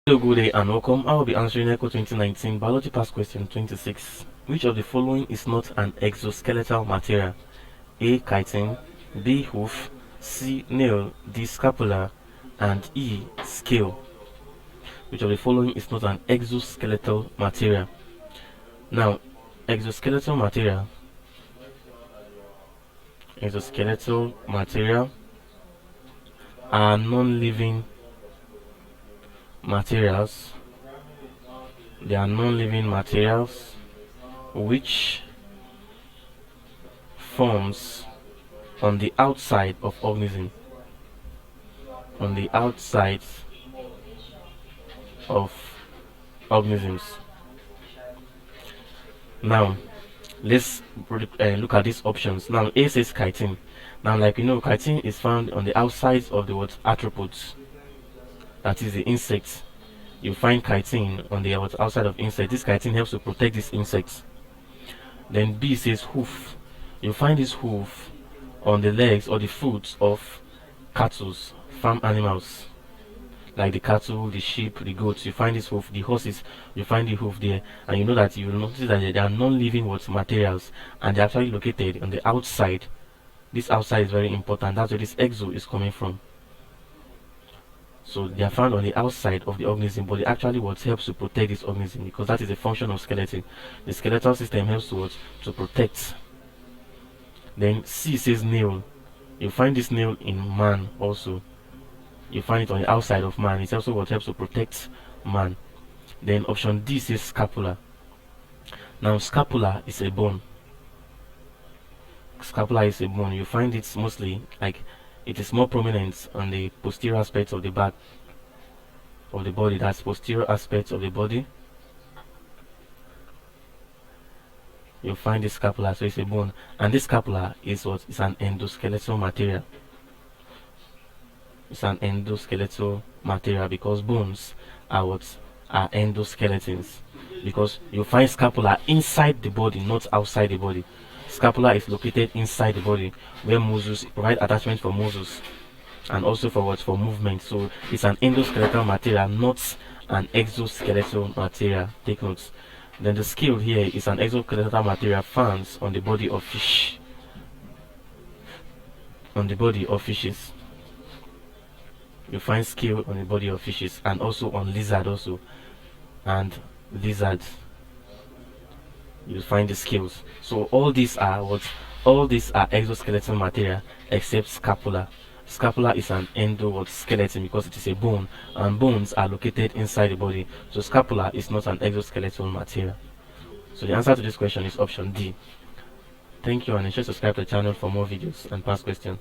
Hello, good day and welcome. I will be answering NECO 2019 Biology Past Question 26. Which of the following is not an exoskeletal material? A. Chitin, B. Hoof, C. Nail, D. Scapula, and E. Scale. Which of the following is not an exoskeletal material? Now, exoskeletal material are non-living materials. They are non-living materials which forms on the outside of organism. On the outside of organisms. Now, let's look at these options. Now, A says chitin. Now, like you know, chitin is found on the outsides of the arthropods. That is the insects. You find chitin on the outside of insects. This chitin helps to protect these insects. Then B says hoof. You find this hoof on the legs or the foot of cattle, farm animals, like the cattle, the sheep, the goats. You find this hoof. The horses, you find the hoof there, and you know that you will notice that they are non-living materials, and they're actually located on the outside. This outside is very important. That's where this exo is coming from. So they are found on the outside of the organism, but it actually helps to protect this organism, because that is the function of skeleton. The skeletal system helps to protect. Then C says nail. You find this nail in man also. You find it on the outside of man. It's also what helps to protect man. Then option D says scapula. Now scapula is a bone. Scapula is a bone. You find it mostly, like, it is more prominent on the posterior aspects of the back of the body. That's posterior aspects of the body. You find the scapula, so it's a bone, and this scapula is what is an endoskeletal material. It's an endoskeletal material because bones are endoskeletons. Because you find scapula inside the body, not outside the body. Scapula is located inside the body, where muscles provide attachment for muscles, and also for movement. So it's an endoskeletal material, not an exoskeletal material. Take notes. Then the scale here is an exoskeletal material found on the body of fish. On the body of fishes. You find scale on the body of fishes, and also on lizard also. And lizards, you find the scales. So all these are exoskeletal material except scapula. Scapula is an endoskeleton because it is a bone, and bones are located inside the body. So scapula is not an exoskeletal material. So the answer to this question is option D. Thank you, and ensure to subscribe to the channel for more videos and past questions.